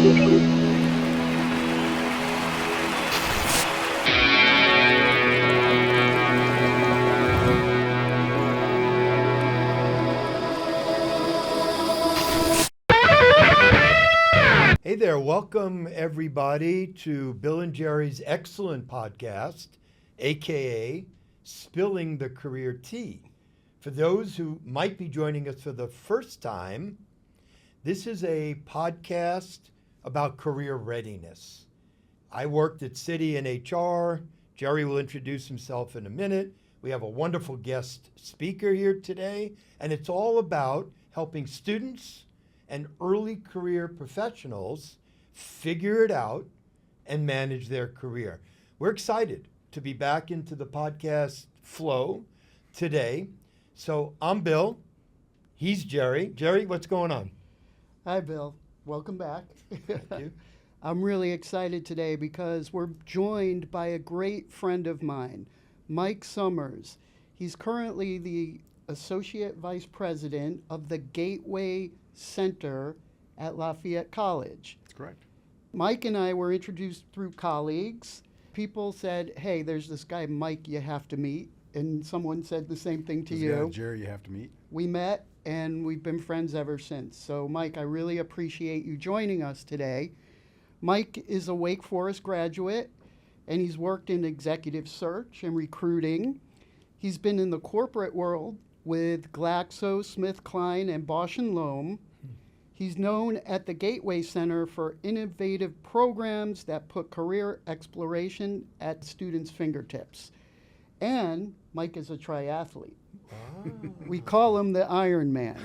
Hey there, welcome everybody to Bill and Jerry's excellent podcast, aka Spilling the Career Tea. For those who might be joining us for the first time, this is a podcast about career readiness. I worked at Citi in HR. Jerry will introduce himself in a minute. We have a wonderful guest speaker here today, and it's all about helping students and early career professionals figure it out and manage their career. We're excited to be back into the podcast flow today. So I'm Bill, he's Jerry. Jerry, what's going on? Hi, Bill. Welcome back. Thank you. I'm really excited today because we're joined by a great friend of mine, Mike Summers. He's currently the Associate Vice President of the Gateway Center at Lafayette College. That's correct. Mike and I were introduced through colleagues. People said, hey, there's this guy, Mike, you have to meet. And someone said the same thing to There's you. a guy, Jerry, you have to meet. We met and we've been friends ever since. So, Mike, I really appreciate you joining us today. Mike is a Wake Forest graduate and he's worked in executive search and recruiting. He's been in the corporate world with GlaxoSmithKline and Bausch & Lomb. He's known at the Gateway Center for innovative programs that put career exploration at students' fingertips. And Mike is a triathlete. Ah. We call him the Iron Man.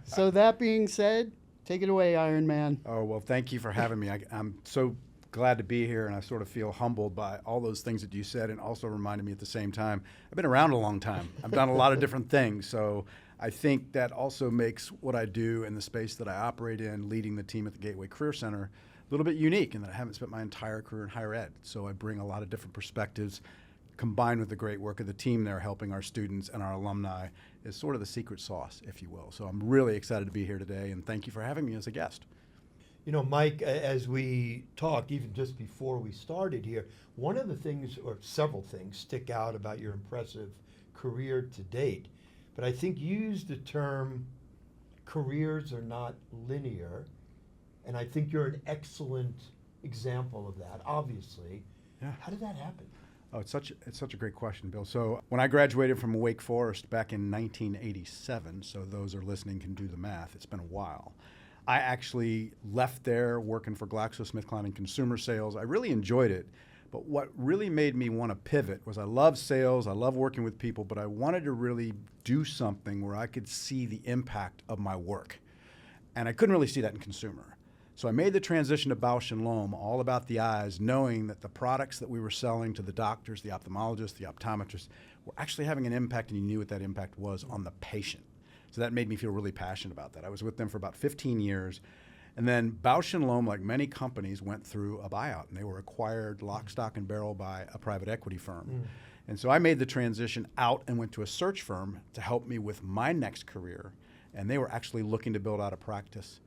So that being said, take it away, Iron Man. Oh, well, thank you for having me. I'm so glad to be here, and I sort of feel humbled by all those things that you said, and also reminded me at the same time, I've been around a long time. I've done a lot of different things, so I think that also makes what I do in the space that I operate in, leading the team at the Gateway Career Center, a little bit unique in that I haven't spent my entire career in higher ed. So I bring a lot of different perspectives, combined with the great work of the team there, helping our students and our alumni is sort of the secret sauce, if you will. So I'm really excited to be here today, and thank you for having me as a guest. You know, Mike, as we talked, even just before we started here, one of the things, or several things, stick out about your impressive career to date. But I think you used the term careers are not linear, and I think you're an excellent example of that, obviously. Yeah. How did that happen? Oh, it's such a great question, Bill. So when I graduated from Wake Forest back in 1987, so those are listening can do the math, it's been a while. I actually left there working for GlaxoSmithKline in consumer sales. I really enjoyed it, but what really made me want to pivot was I love sales, I love working with people, but I wanted to really do something where I could see the impact of my work. And I couldn't really see that in consumer. So I made the transition to Bausch & Lomb, all about the eyes, knowing that the products that we were selling to the doctors, the ophthalmologists, the optometrists, were actually having an impact, and you knew what that impact was on the patient. So that made me feel really passionate about that. I was with them for about 15 years. And then Bausch & Lomb, like many companies, went through a buyout, and they were acquired lock, stock, and barrel by a private equity firm. And so I made the transition out and went to a search firm to help me with my next career. And they were actually looking to build out a practice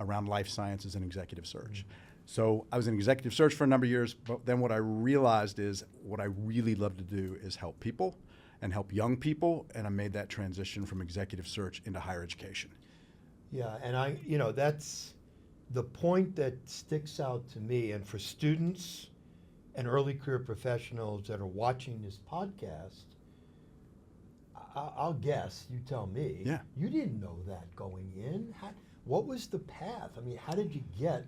around life sciences and executive search. So I was in executive search for a number of years, but then what I realized is what I really love to do is help people and help young people, and I made that transition from executive search into higher education. Yeah, and that's the point that sticks out to me, and for students and early career professionals that are watching this podcast, I'll guess, you tell me, Yeah. You didn't know that going in. What was the path? I mean, how did you get,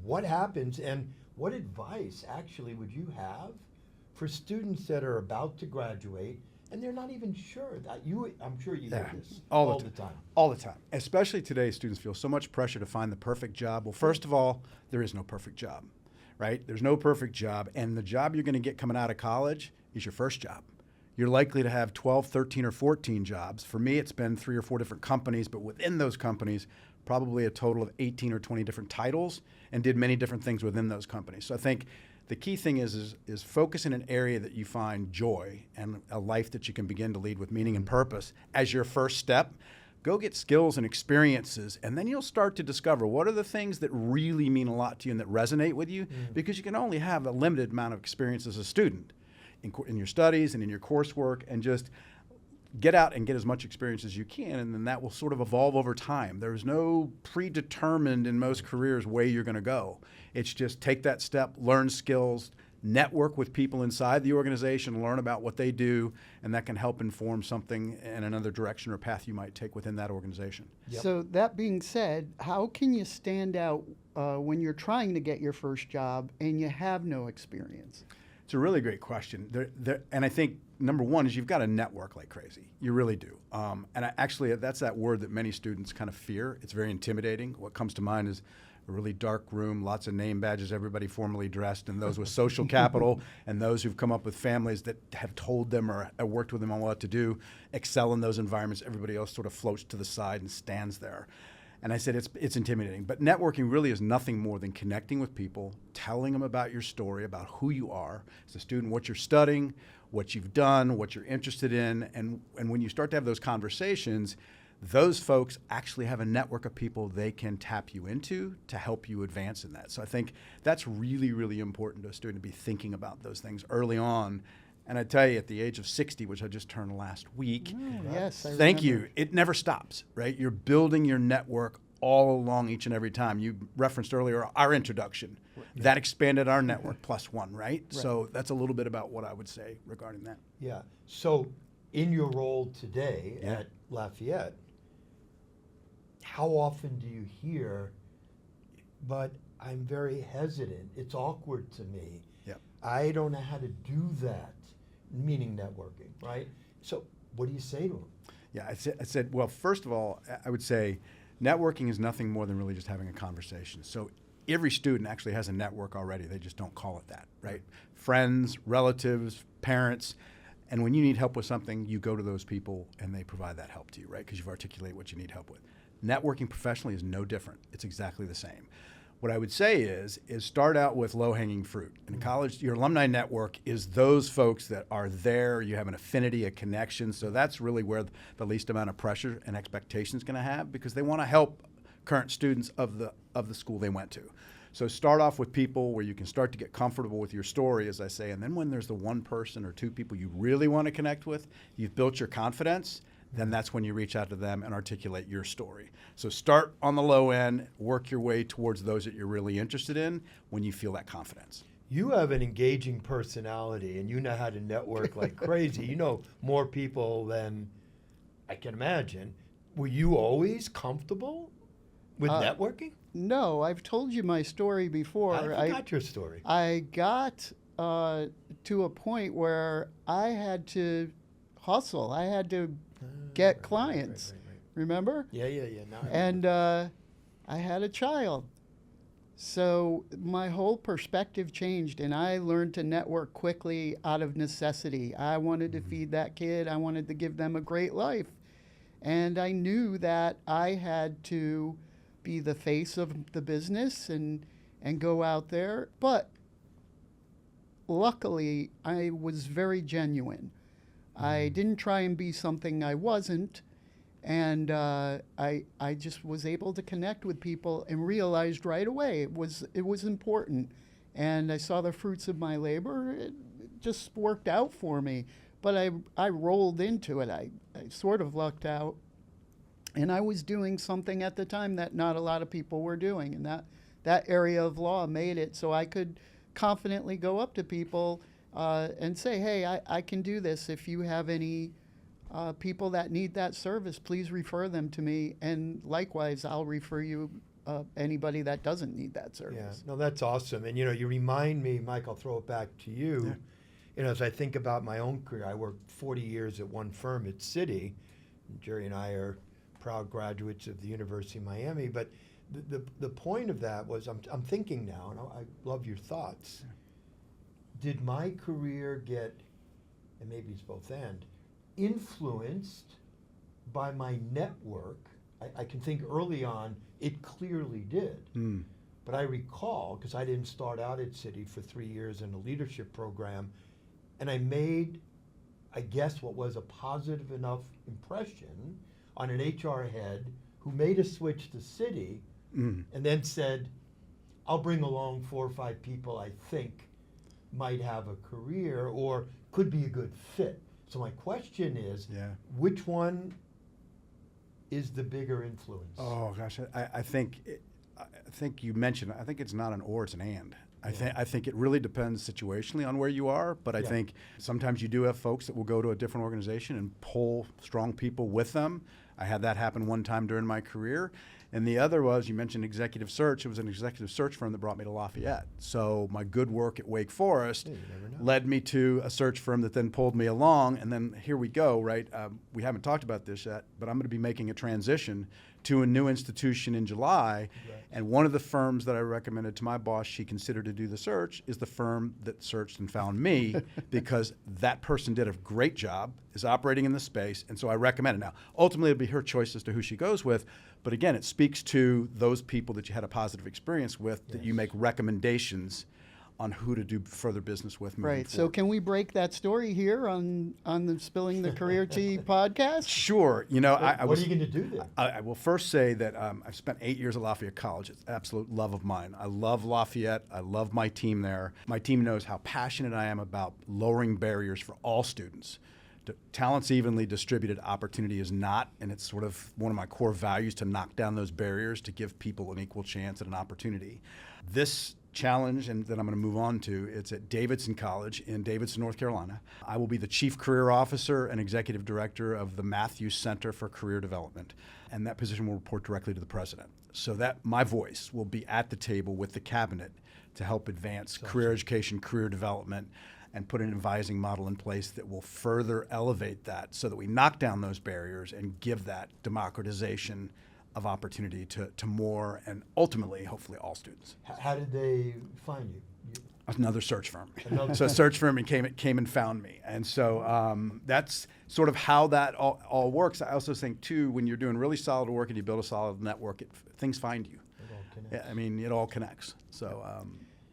what happens, and what advice actually would you have for students that are about to graduate and they're not even sure that I'm sure you hear this all the time. All the time. Especially today, students feel so much pressure to find the perfect job. Well, first of all, there is no perfect job, right? There's no perfect job, and the job you're going to get coming out of college is your first job. You're likely to have 12, 13, or 14 jobs. For me, it's been 3 or 4 different companies, but within those companies, probably a total of 18 or 20 different titles, and did many different things within those companies. So I think the key thing is focus in an area that you find joy and a life that you can begin to lead with meaning and purpose as your first step. Go get skills and experiences, and then you'll start to discover what are the things that really mean a lot to you and that resonate with you, because you can only have a limited amount of experience as a student in your studies and in your coursework, and just get out and get as much experience as you can, and then that will sort of evolve over time. There's no predetermined, in most careers, way you're going to go. It's just take that step, learn skills, network with people inside the organization, learn about what they do, and that can help inform something in another direction or path you might take within that organization. Yep. So that being said, how can you stand out when you're trying to get your first job and you have no experience? It's a really great question. And I think number one is you've got to network like crazy. You really do. Actually, that's that word that many students kind of fear. It's very intimidating. What comes to mind is a really dark room, lots of name badges, everybody formally dressed, and those with social capital, and those who've come up with families that have told them or worked with them on what to do, excel in those environments. Everybody else sort of floats to the side and stands there. And I said it's intimidating. But networking really is nothing more than connecting with people, telling them about your story, about who you are as a student, what you're studying, what you've done, what you're interested in. And when you start to have those conversations, those folks actually have a network of people they can tap you into to help you advance in that. So I think that's really, really important to a student to be thinking about those things early on. And I tell you, at the age of 60, which I just turned last week, Yes, I thank remember. you. It never stops, right? You're building your network all along each and every time. You referenced earlier our introduction. That expanded our network plus one, right? So that's a little bit about what I would say regarding that. Yeah. So in your role today Yeah. at Lafayette, how often do you hear, but I'm very hesitant, it's awkward to me, Yep. I don't know how to do that, meaning networking, right? So what do you say to them? Yeah, I said, well, first of all, I would say networking is nothing more than really just having a conversation. So every student actually has a network already. They just don't call it that, right? Friends, relatives, parents. And when you need help with something, you go to those people and they provide that help to you, right? Because you've articulated what you need help with. Networking professionally is no different. It's exactly the same. What I would say is start out with low-hanging fruit. In college, your alumni network is those folks that are there. You have an affinity, a connection. So that's really where the least amount of pressure and expectation is going to have, because they want to help current students of the school they went to. So start off with people where you can start to get comfortable with your story, as I say, and then when there's the one person or two people you really want to connect with, you've built your confidence, then that's when you reach out to them and articulate your story. So start on the low end, work your way towards those that you're really interested in when you feel that confidence. You have an engaging personality and you know how to network like crazy. You know more people than I can imagine. Were you always comfortable with networking? No, I've told you my story before. I forgot your story. I got to a point where I had to hustle. I had to get clients. Right. Remember? Yeah. Now I And I had a child. So my whole perspective changed, and I learned to network quickly out of necessity. I wanted to feed that kid. I wanted to give them a great life. And I knew that I had to be the face of the business and go out there. But luckily, I was very genuine. I didn't try and be something I wasn't, and I just was able to connect with people and realized right away it was important, and I saw the fruits of my labor. It just worked out for me, but I rolled into it. I sort of lucked out, and I was doing something at the time that not a lot of people were doing, and that area of law made it so I could confidently go up to people and say, hey, I can do this. If you have any people that need that service, please refer them to me. And likewise, I'll refer you anybody that doesn't need that Yeah, service. no, that's awesome. And, you remind me, Mike, I'll throw it back to you. Yeah. As I think about my own career, I worked 40 years at one firm at Citi. And Jerry and I are proud graduates of the University of Miami. But the point of that was, I'm thinking now, and I love your thoughts. Yeah. Did my career get, and maybe it's both and, influenced by my network? I can think early on it clearly did. But I recall, because I didn't start out at Citi for 3 years in a leadership program, and I made, I guess, what was a positive enough impression on an HR head who made a switch to city and then said, I'll bring along 4 or 5 people I think might have a career or could be a good fit. So my question is, which one is the bigger influence? Oh gosh, I think you mentioned. I think it's not an or, it's an and. I think it really depends situationally on where you are, but I think sometimes you do have folks that will go to a different organization and pull strong people with them. I had that happen one time during my career. And the other was, you mentioned executive search. It was an executive search firm that brought me to Lafayette. So my good work at Wake Forest led me to a search firm that then pulled me along. And then here we go, right? We haven't talked about this yet, but I'm going to be making a transition to a new institution in July. And one of the firms that I recommended to my boss she considered to do the search is the firm that searched and found me because that person did a great job, is operating in the space, and so I recommend it. Now, ultimately, it'll be her choice as to who she goes with, but again, it speaks to those people that you had a positive experience with, that you make recommendations on who to do further business with moving Right. So forward. can we break that story here on the Spilling the Career Tea podcast? Sure. You know, What are you going to do then? I will first say that I've spent 8 years at Lafayette College. It's an absolute love of mine. I love Lafayette. I love my team there. My team knows how passionate I am about lowering barriers for all students. Talent's evenly distributed, opportunity is not, and it's sort of one of my core values to knock down those barriers to give people an equal chance at an opportunity. This challenge, and then I'm going to move on to, it's at Davidson College in Davidson, North Carolina. I will be the Chief Career Officer and Executive Director of the Matthews Center for Career Development, and that position will report directly to the President. So that my voice will be at the table with the Cabinet to help advance career education, career development, and put an advising model in place that will further elevate that so that we knock down those barriers and give that democratization of opportunity to more and ultimately, hopefully, all students. How did they find you? Another search firm. So a search firm and came and found me. And so that's sort of how that all works. I also think, too, when you're doing really solid work and you build a solid network, things find you. It all connects. I mean, it all connects. So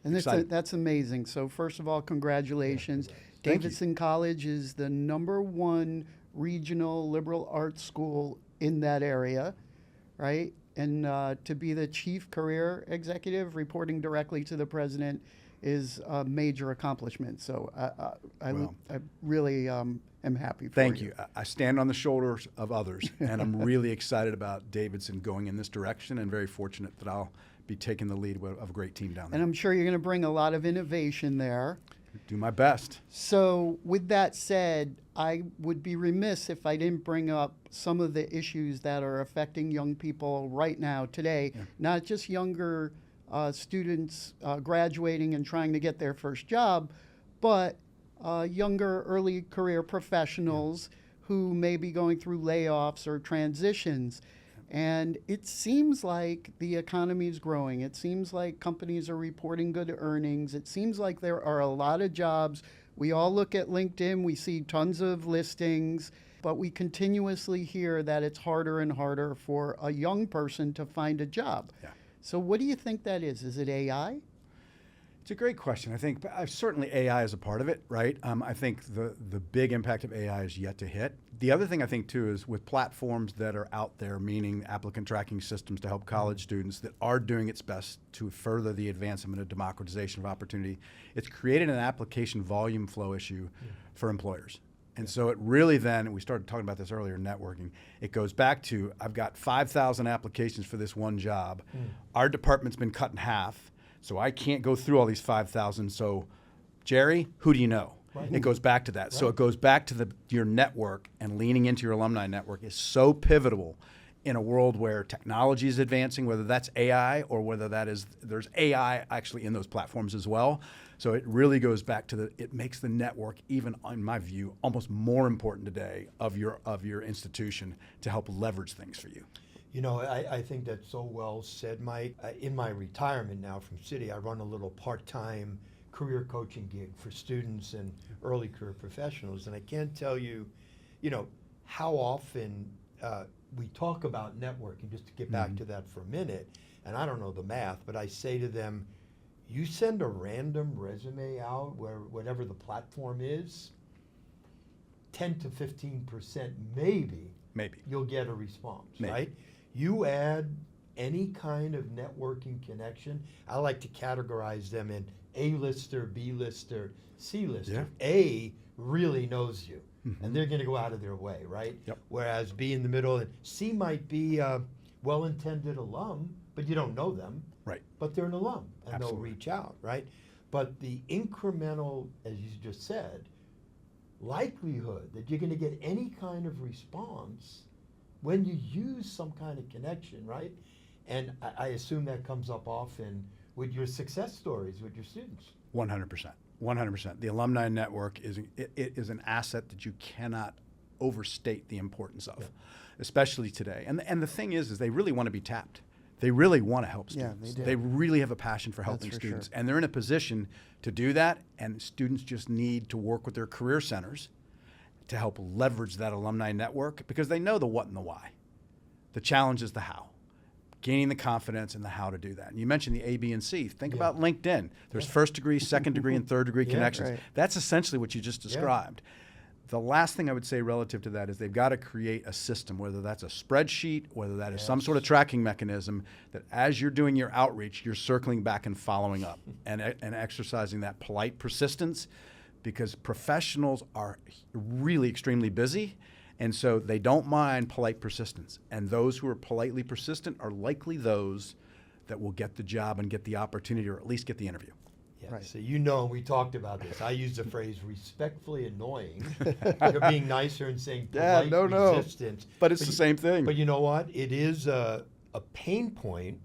And that's amazing. So first of all, congratulations. Thank Davidson College is the #1 regional liberal arts school in that area, right? And to be the chief career executive reporting directly to the president is a major accomplishment. So I really am happy for you. Thank you. I stand on the shoulders of others, and I'm really excited about Davidson going in this direction and very fortunate that I'll be taking the lead of a great team down there. And I'm sure you're going to bring a lot of innovation there. Do my best. So with that said, I would be remiss if I didn't bring up some of the issues that are affecting young people right now, today, not just younger students graduating and trying to get their first job, but younger early career professionals who may be going through layoffs or transitions. And it seems like the economy is growing. It seems like companies are reporting good earnings. It seems like there are a lot of jobs. We all look at LinkedIn, we see tons of listings, but we continuously hear that it's harder and harder for a young person to find a job. Yeah. So what do you think that is? Is it AI? It's a great question. I think certainly AI is a part of it, right? I think the big impact of AI is yet to hit. The other thing I think, too, is with platforms that are out there, meaning applicant tracking systems to help college students that are doing its best to further the advancement of democratization of opportunity, it's created an application volume flow issue for employers. And so it really then, we started talking about this earlier, networking, it goes back to, I've got 5,000 applications for this one job. Our department's been cut in half. So I can't go through all these 5,000. So, Jerry, who do you know? Right. It goes back to that. Right. So it goes back to your network, and leaning into your alumni network is so pivotal in a world where technology is advancing, whether that's AI or whether there's AI actually in those platforms as well. So it really goes back to it makes the network, even in my view, almost more important today of your institution to help leverage things for you. You know, I think that's so well said, Mike. In my retirement now from City, I run a little part-time career coaching gig for students and early career professionals. And I can't tell you, how often we talk about networking, just to get back to that for a minute. And I don't know the math, but I say to them, you send a random resume out whatever the platform is, 10 to 15% maybe Maybe. you'll get a response, Maybe. right? You add any kind of networking connection, I like to categorize them in A-lister, B-lister, C-lister. Yeah. A really knows you, Mhm. and they're going to go out of their way, right? Yep. Whereas B in the middle, and C might be a well-intended alum, but you don't know them, Right. but they're an alum, and Absolutely. they'll reach out, right? But the incremental, as you just said, likelihood that you're going to get any kind of response when you use some kind of connection, right? And I assume that comes up often with your success stories with your students. 100%. 100%. The alumni network it is an asset that you cannot overstate the importance of, Yeah. especially today. And the thing is they really want to be tapped. They really want to help Yeah, students. they do. They really have a passion for That's helping for students. sure. And they're in a position to do that, and students just need to work with their career centers to help leverage that alumni network because they know the what and the why. The challenge is the how. Gaining the confidence and the how to do that. And you mentioned the A, B, and C. Think Yeah. about LinkedIn. There's Yeah. first degree, second degree, and third degree Yeah, connections. right. That's essentially what you just described. The last thing I would say relative to that is they've got to create a system, whether that's a spreadsheet, whether that is some sort of Yes. tracking mechanism, that as you're doing your outreach, you're circling back and following up and exercising that polite persistence, because professionals are really extremely busy. And so they don't mind polite persistence. And those who are politely persistent are likely those that will get the job and get the opportunity, or at least get the interview. Yeah, Right. so you know, we talked about this. I use the phrase respectfully annoying. You're being nicer and saying Yeah, polite no. resistance. But it's the you- same thing. But you know what? It is a pain point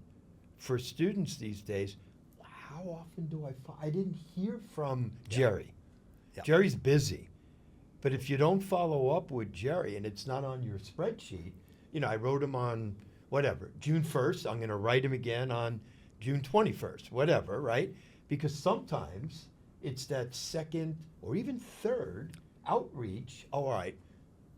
for students these days. How often do I didn't hear from Jerry. Yeah. Jerry's busy. But if you don't follow up with Jerry and it's not on your spreadsheet, you know, I wrote him on whatever, June 1st. I'm going to write him again on June 21st, whatever, right? Because sometimes it's that second or even third outreach. Oh, all right,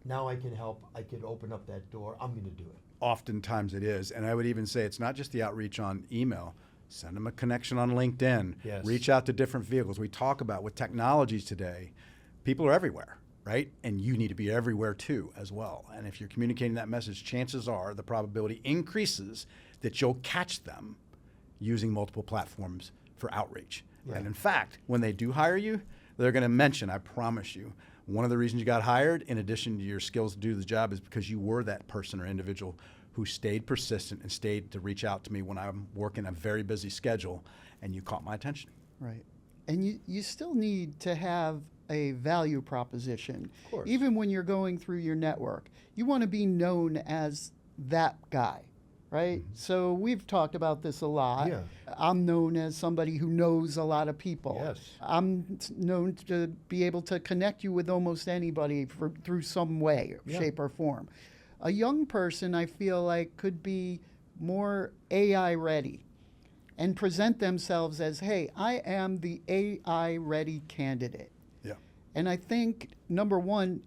now I can help. I can open up that door. I'm going to do it. Oftentimes it is. And I would even say it's not just the outreach on email. Send them a connection on LinkedIn. Yes. Reach out to different vehicles. We talk about with technologies today, people are everywhere, right? And you need to be everywhere too as well. And if you're communicating that message, chances are the probability increases that you'll catch them using multiple platforms for outreach. Yeah. And in fact, when they do hire you, they're going to mention, I promise you, one of the reasons you got hired, in addition to your skills to do the job, is because you were that person or individual who stayed persistent and stayed to reach out to me when I'm working a very busy schedule, and you caught my attention. Right. And you still need to have a value proposition. Of course. Even when you're going through your network, you want to be known as that guy, right? So we've talked about this a lot. Yeah. I'm known as somebody who knows a lot of people. Yes. I'm known to be able to connect you with almost anybody through some way, Yeah. shape, or form. A young person, I feel like, could be more AI ready and present themselves as, hey, I am the AI ready candidate. Yeah. And I think, number one,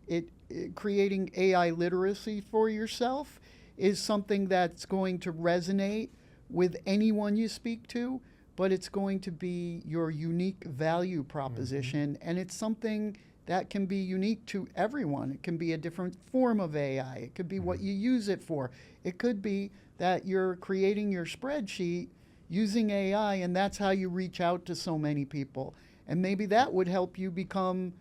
creating AI literacy for yourself is something that's going to resonate with anyone you speak to, but it's going to be your unique value proposition. And it's something that can be unique to everyone. It can be a different form of AI. It could be what you use it for. It could be that you're creating your spreadsheet using AI, and that's how you reach out to so many people. And maybe that would help you become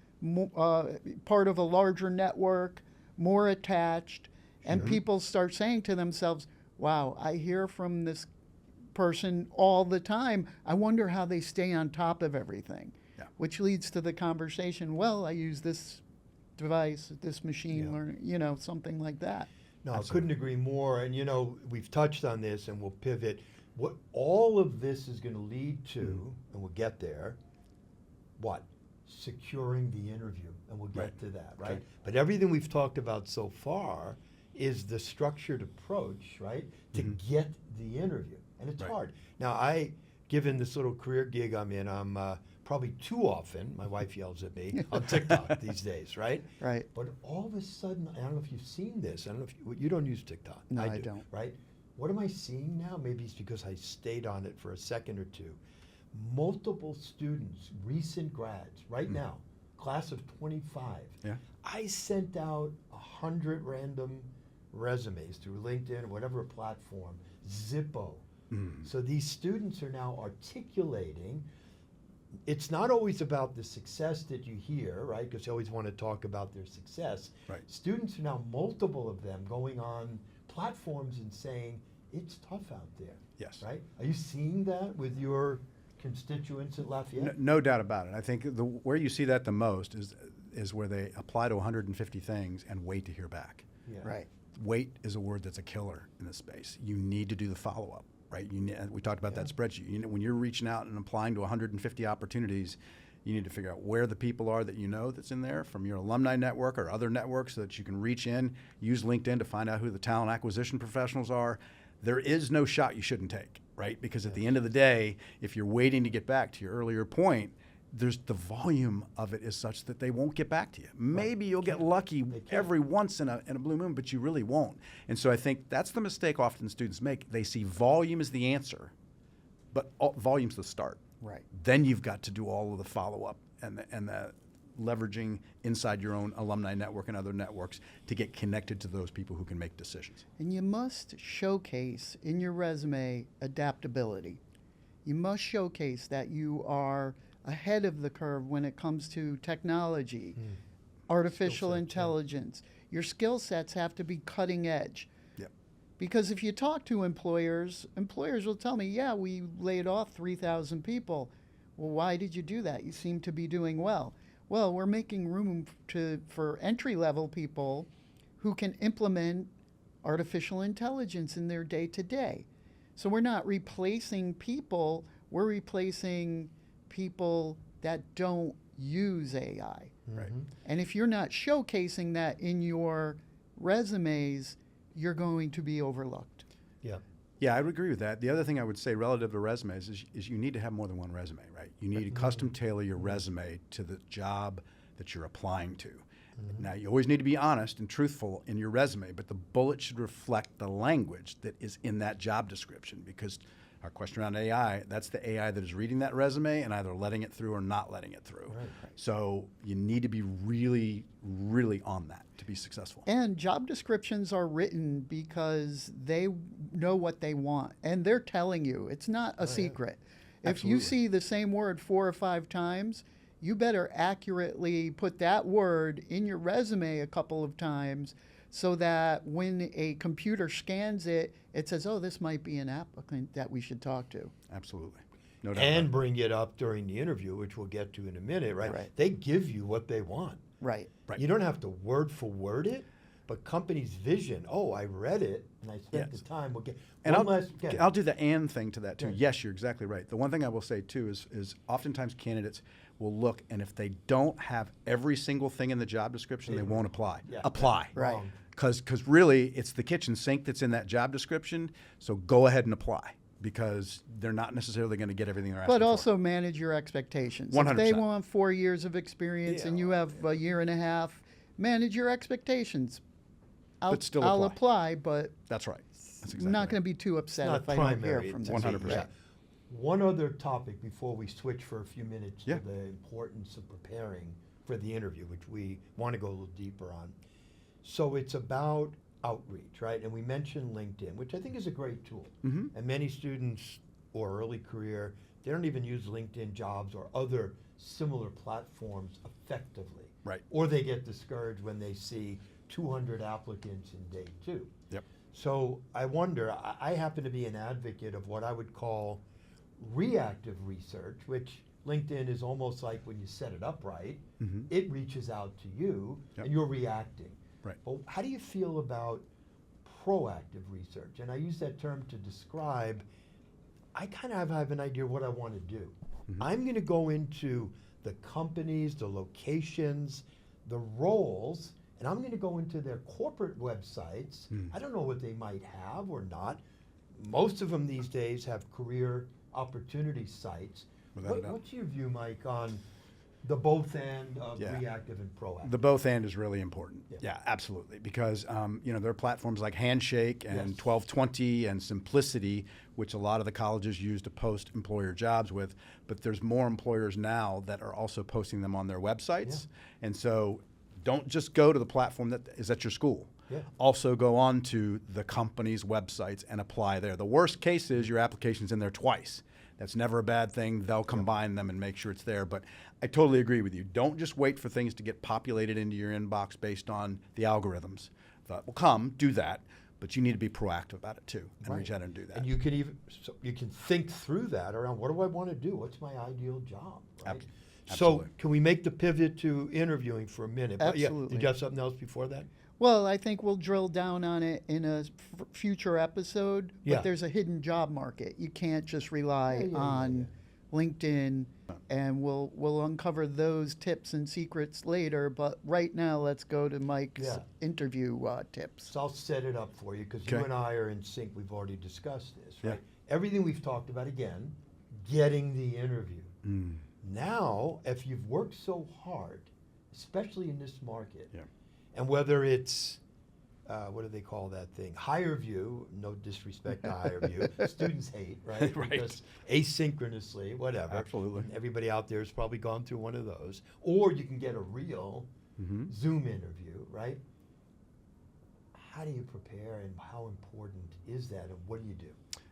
part of a larger network, more attached, and people start saying to themselves, wow, I hear from this person all the time. I wonder how they stay on top of everything. Yeah. Which leads to the conversation, well, I use this device, this machine Yeah. learning, something like that. No, Absolutely. I couldn't agree more. And, you know, we've touched on this and we'll pivot. What all of this is going to lead to, and we'll get there, what? Securing the interview. And we'll get Right. to that, right? Okay. But everything we've talked about so far is the structured approach, right? To get the interview. And it's Right. hard. Now, given this little career gig I'm in, I'm probably too often, my wife yells at me, on TikTok these days, right? Right. But all of a sudden, I don't know if you've seen this. I don't know if you don't use TikTok. No, I do, don't. Right? What am I seeing now? Maybe it's because I stayed on it for a second or two. Multiple students, recent grads, right now, class of 25. Yeah. I sent out 100 random resumes through LinkedIn or whatever platform, Zippo. So these students are now articulating. It's not always about the success that you hear, right? Because you always want to talk about their success. Right. Students are now, multiple of them, going on platforms and saying, it's tough out there. Yes. Right? Are you seeing that with your constituents at Lafayette? No doubt about it. I think where you see that the most is where they apply to 150 things and wait to hear back. Yeah. Right. Wait is a word that's a killer in this space. You need to do the follow-up, right? We talked about that spreadsheet. When you're reaching out and applying to 150 opportunities, you need to figure out where the people are that you know that's in there from your alumni network or other networks so that you can reach in, use LinkedIn to find out who the talent acquisition professionals are. There is no shot you shouldn't take, right? Because at the end of the day, if you're waiting to get back to your earlier point, the volume of it is such that they won't get back to you. Maybe you'll get lucky every once in a blue moon, but you really won't. And so I think that's the mistake often students make. They see volume as the answer, but volume's the start. Right. Then you've got to do all of the follow-up and the leveraging inside your own alumni network and other networks to get connected to those people who can make decisions. And you must showcase in your resume adaptability. You must showcase that you are ahead of the curve when it comes to technology, artificial intelligence. Your skill sets have to be cutting edge. Yep. Because if you talk to employers will tell me, yeah, we laid off 3,000 people. Well, why did you do that? You seem to be doing well. Well, we're making room for entry-level people who can implement artificial intelligence in their day-to-day. So we're not replacing people, we're replacing people that don't use AI. Right. And if you're not showcasing that in your resumes, you're going to be overlooked. Yeah. Yeah, I would agree with that. The other thing I would say relative to resumes is you need to have more than one resume, right? You need to custom tailor your resume to the job that you're applying to. Now, you always need to be honest and truthful in your resume, but the bullet should reflect the language that is in that job description, because our question around AI, that's the AI that is reading that resume and either letting it through or not letting it through. Right. So you need to be really, really on that to be successful. And job descriptions are written because they know what they want, and they're telling you. It's not a secret. If you see the same word 4 or 5 times, you better accurately put that word in your resume a couple of times so that when a computer scans it, it says, oh, this might be an applicant that we should talk to. Absolutely. No doubt. And bring it up during the interview, which we'll get to in a minute, right? Right. They give you what they want. Right. Right. You don't have to word for word it, but company's vision, oh, I read it and I spent the time. We'll get And one I'll do the and thing to that too. Yes, you're exactly right. The one thing I will say too is oftentimes candidates will look, and if they don't have every single thing in the job description, they won't apply. Yeah. Apply. Right. Wrong. Because really, it's the kitchen sink that's in that job description, so go ahead and apply, because they're not necessarily going to get everything they're asking But also for. manage your expectations. 100%. If they want 4 years of experience and you have a year and a half, manage your expectations. But still I'll apply. apply, but That's right. That's exactly I'm not right. going to be too upset Not if I don't hear primary. from it's them. 100%. Yeah. One other topic before we switch for a few minutes Yeah. to the importance of preparing for the interview, which we want to go a little deeper on. So it's about outreach, right? And we mentioned LinkedIn, which I think is a great tool. Mhm. And many students or early career, they don't even use LinkedIn Jobs or other similar platforms effectively. Right. Or they get discouraged when they see 200 applicants in day 2. Yep. So I wonder, I happen to be an advocate of what I would call reactive research, which LinkedIn is almost like when you set it up right, it reaches out to you and you're reacting. Right. But how do you feel about proactive research? And I use that term to describe, I kind of have an idea of what I want to do. I'm going to go into the companies, the locations, the roles, and I'm going to go into their corporate websites. I don't know what they might have or not. Most of them these days have career opportunity sites. Without a doubt. What's your view, Mike, on the both end of Yeah. reactive and proactive? The both and is really important. Yeah. Yeah, absolutely. Because there are platforms like Handshake and Yes. 1220 and Simplicity, which a lot of the colleges use to post employer jobs with. But there's more employers now that are also posting them on their websites. And so don't just go to the platform that is at your school. Yeah. Also go on to the company's websites and apply there. The worst case is your application's in there twice. That's never a bad thing. They'll combine them and make sure it's there. But I totally agree with you. Don't just wait for things to get populated into your inbox based on the algorithms. That will come, do that, but you need to be proactive about it too and reach out and do that. And you can you can think through that around, what do I want to do? What's my ideal job? Right? Absolutely. So can we make the pivot to interviewing for a minute? But yeah, Absolutely. did you have something else before that? Well, I think we'll drill down on it in a future episode. Yeah. But there's a hidden job market. You can't just rely Yeah. on LinkedIn, and we'll uncover those tips and secrets later. But right now, let's go to Mike's interview tips. So I'll set it up for you, because Okay. you and I are in sync. We've already discussed this, Yeah. right? Everything we've talked about, again, getting the interview. Now, if you've worked so hard, especially in this market, and whether it's, what do they call that thing? Higher view, no disrespect to higher view. Students hate, right? Right. Because asynchronously, whatever. Absolutely. And everybody out there has probably gone through one of those. Or you can get a real Zoom interview, right? How do you prepare, and how important is that, and what do you do?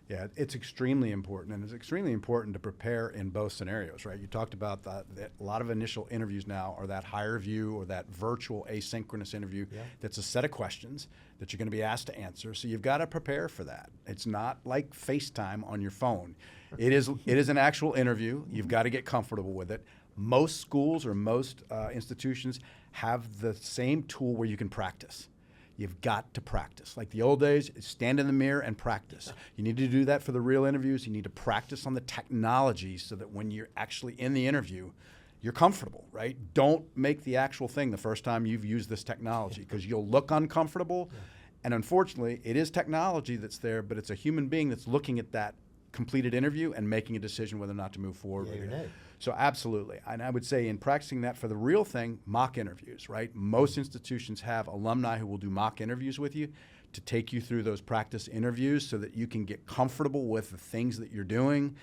Yeah, it's extremely important, and it's extremely important to prepare in both scenarios, right? You talked about that a lot of initial interviews now are that higher view or that virtual asynchronous interview. That's a set of questions that you're going to be asked to answer, so you've got to prepare for that. It's not like FaceTime on your phone. It is an actual interview. You've got to get comfortable with it. Most schools or most institutions have the same tool where you can practice. You've got to practice. Like the old days, stand in the mirror and practice. You need to do that for the real interviews. You need to practice on the technology so that when you're actually in the interview, you're comfortable, right? Don't make the actual thing the first time you've used this technology, because you'll look uncomfortable. And unfortunately, it is technology that's there, but it's a human being that's looking at that completed interview and making a decision whether or not to move forward with it. So absolutely. And I would say in practicing that for the real thing, mock interviews, right? Most institutions have alumni who will do mock interviews with you to take you through those practice interviews so that you can get comfortable with the things that you're doing,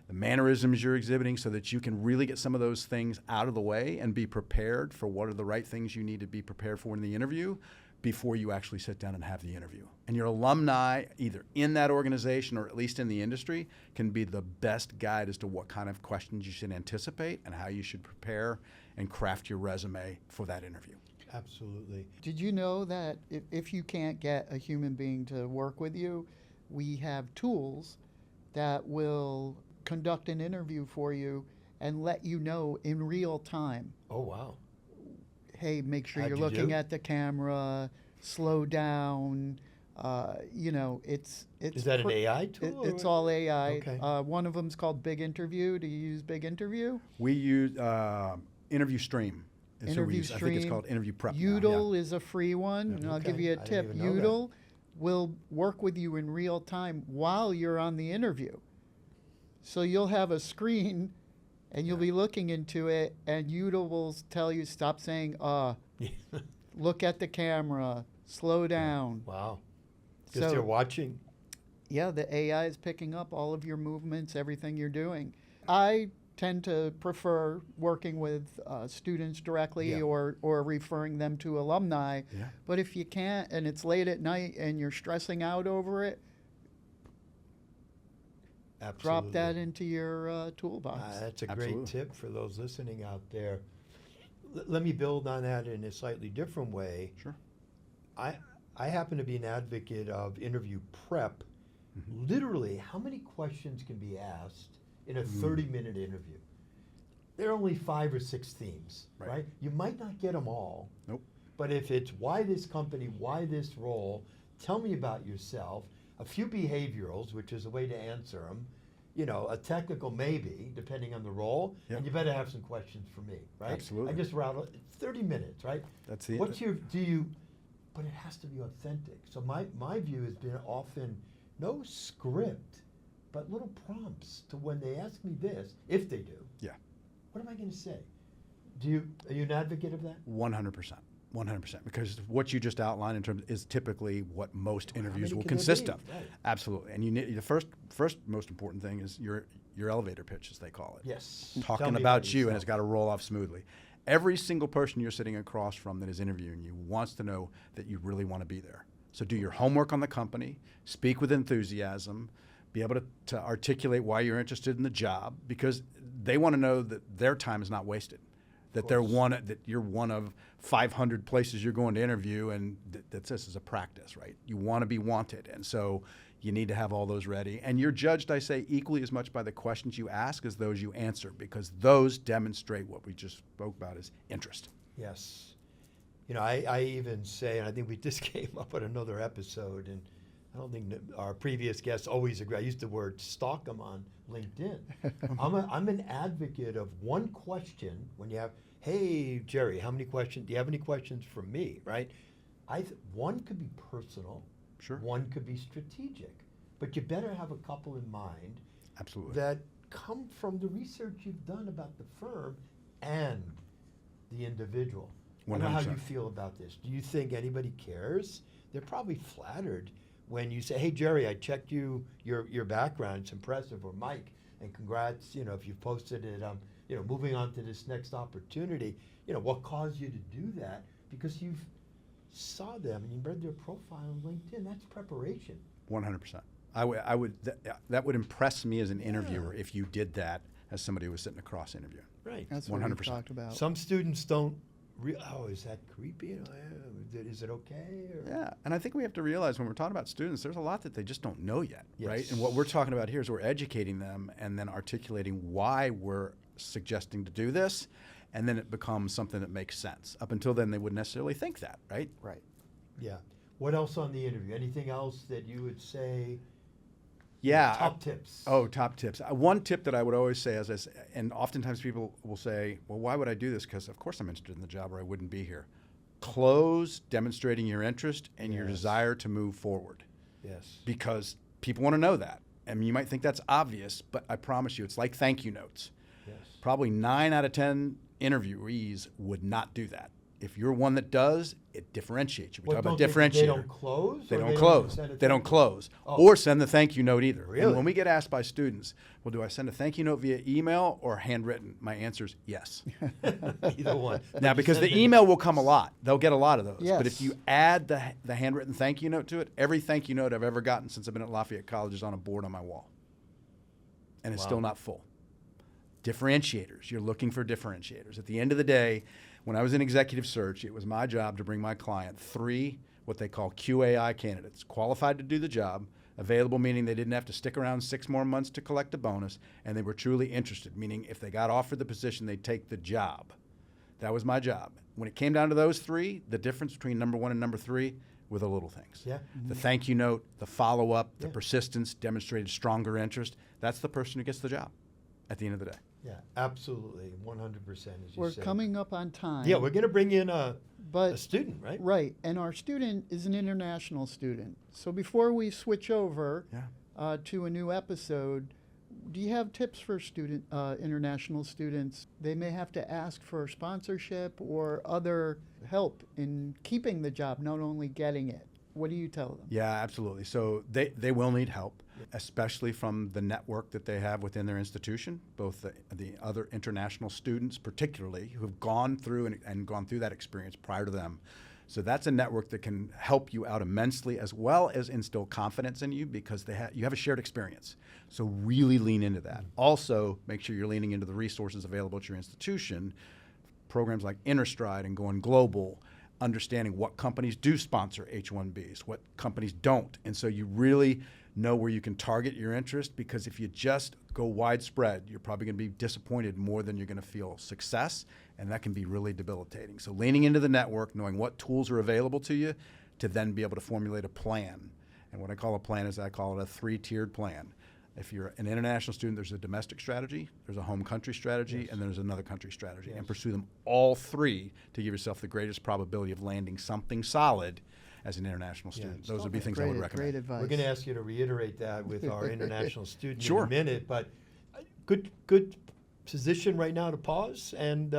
the mannerisms you're exhibiting, so that you can really get some of those things out of the way and be prepared for what are the right things you need to be prepared for in the interview before you actually sit down and have the interview. And your alumni, either in that organization or at least in the industry, can be the best guide as to what kind of questions you should anticipate and how you should prepare and craft your resume for that interview. Absolutely. Did you know that if you can't get a human being to work with you, we have tools that will conduct an interview for you and let you know in real time? Oh, wow. Hey, make sure How'd you're you looking do? at the camera, slow down. It's Is that an AI tool? It's all AI. Okay. One of them's called Big Interview. Do you use Big Interview? We use Interview Stream. is who we Interview use. I think it's Stream. called Interview Prep. now, Udl is a free one, and I'll give Okay. you a I didn't tip. even know that. Udl will work with you in real time while you're on the interview. So you'll have a screen, and you'll be looking into it, and Udl will tell you, stop saying, look at the camera, slow down. Wow. Because they're watching. Yeah, the AI is picking up all of your movements, everything you're doing. I tend to prefer working with students directly Yeah. or referring them to alumni. Yeah. But if you can't and it's late at night and you're stressing out over it, Absolutely. drop that into your toolbox. That's a great Absolutely. tip for those listening out there. Let me build on that in a slightly different way. Sure. I happen to be an advocate of interview prep. Literally, how many questions can be asked in a 30-minute interview? There are only 5 or 6 themes, right? You might not get them all. Nope. But if it's why this company, why this role, tell me about yourself, a few behaviorals, which is a way to answer them, you know, a technical maybe, depending on the role, Yep. and you better have some questions for me, right? Absolutely. I just rattle 30 minutes, right? That's the. What's your, but it has to be authentic. So my view has been often no script, but little prompts to when they ask me this, if they do. Yeah. What am I going to say? Are you an advocate of that? 100%. 100%. Because what you just outlined in terms is typically what most interviews many will can there consist be? of. Right. Absolutely. And you need the first most important thing is your elevator pitch, as they call it. Yes. Tell Talking me about you, and yourself. it's got to roll off smoothly. Every single person you're sitting across from that is interviewing you wants to know that you really want to be there. So do your homework on the company, speak with enthusiasm, be able to articulate why you're interested in the job, because they want to know that their time is not wasted, that you're one of 500 places you're going to interview, and that this is a practice, right? You want to be wanted, and so you need to have all those ready. And you're judged, I say, equally as much by the questions you ask as those you answer, because those demonstrate what we just spoke about as interest. Yes. You know, I even say, and I think we just came up with another episode, and I don't think that our previous guests always agree. I used the word stalk them on LinkedIn. I'm an advocate of one question when you have, hey, Jerry, how many questions? Do you have any questions for me, right? One could be personal. Sure. One could be strategic. But you better have a couple in mind. Absolutely. That come from the research you've done about the firm and the individual. 100%. I don't know how you feel about this. Do you think anybody cares? They're probably flattered when you say, hey, Jerry, I checked your background. It's impressive. Or Mike, and congrats, if you've posted it, moving on to this next opportunity. What caused you to do that? Because you've saw them and you read their profile on LinkedIn. That's preparation. 100%. That would impress me as an interviewer if you did that as somebody who was sitting across interviewing. Right. That's what we talked about. Some students don't. Is that creepy? Is it okay? Or? Yeah, and I think we have to realize when we're talking about students, there's a lot that they just don't know yet, right? Yes. And what we're talking about here is we're educating them and then articulating why we're suggesting to do this, and then it becomes something that makes sense. Up until then, they wouldn't necessarily think that, right? Right. Yeah. What else on the interview? Anything else that you would say? Yeah. Top tips. Oh, top tips. One tip that I would always say, and oftentimes people will say, well, why would I do this? Because of course I'm interested in the job or I wouldn't be here. Close demonstrating your interest and your desire to move forward. Yes. Because people want to know that. I mean, you might think that's obvious, but I promise you, it's like thank you notes. Yes. Probably 9 out of 10 interviewees would not do that. If you're one that does, it differentiates you. We talk about differentiator. They don't close? They don't close. They don't close. Oh. Or send the thank you note either. Really? And when we get asked by students, well, do I send a thank you note via email or handwritten? My answer is yes. Either one. Now, because the email will come a lot. They'll get a lot of those. Yes. But if you add the handwritten thank you note to it, every thank you note I've ever gotten since I've been at Lafayette College is on a board on my wall. And it's still not full. Differentiators. You're looking for differentiators. At the end of the day, when I was in executive search, it was my job to bring my client 3 what they call QAI candidates, qualified to do the job, available meaning they didn't have to stick around 6 more months to collect a bonus, and they were truly interested, meaning if they got offered the position, they'd take the job. That was my job. When it came down to those 3, the difference between number 1 and number 3 were the little things. Yeah. The thank you note, the follow-up, the persistence, demonstrated stronger interest. That's the person who gets the job at the end of the day. Yeah, absolutely. 100%, as you We're said. coming up on time. Yeah, we're going to bring in a but student, right? Right, and our student is an international student. So before we switch over to a new episode, do you have tips for international students? They may have to ask for sponsorship or other help in keeping the job, not only getting it. What do you tell them? Yeah, absolutely. So they will need help, especially from the network that they have within their institution, both the other international students particularly who have gone through and gone through that experience prior to them. So that's a network that can help you out immensely, as well as instill confidence in you because you have a shared experience. So really lean into that. Also, make sure you're leaning into the resources available at your institution, programs like InnerStride and Going Global, understanding what companies do sponsor H-1Bs, what companies don't. And so you really know where you can target your interest, because if you just go widespread, you're probably going to be disappointed more than you're going to feel success, and that can be really debilitating. So leaning into the network, knowing what tools are available to you to then be able to formulate a plan. And what I call a plan is I call it a 3-tiered plan. If you're an international student, there's a domestic strategy, there's a home country strategy, and there's another country strategy. And pursue them all 3 to give yourself the greatest probability of landing something solid as an international student. Those would be things I would recommend. Great advice. We're going to ask you to reiterate that with our international student Sure. in a minute, but good position right now to pause and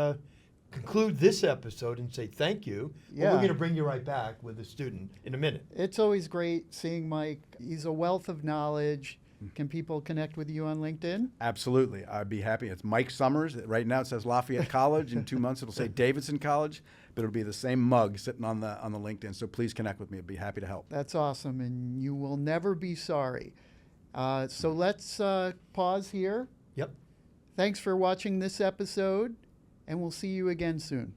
conclude this episode and say thank you. But we're going to bring you right back with a student in a minute. It's always great seeing Mike. He's a wealth of knowledge. Can people connect with you on LinkedIn? Absolutely. I'd be happy. It's Mike Summers. Right now it says Lafayette College. In 2 months it'll say Davidson College, but ittle be the same mug sitting on the LinkedIn. So please connect with me. I'd be happy to help. That's awesome, and you will never be sorry. So let's pause here. Yep. Thanks for watching this episode, and we'll see you again soon.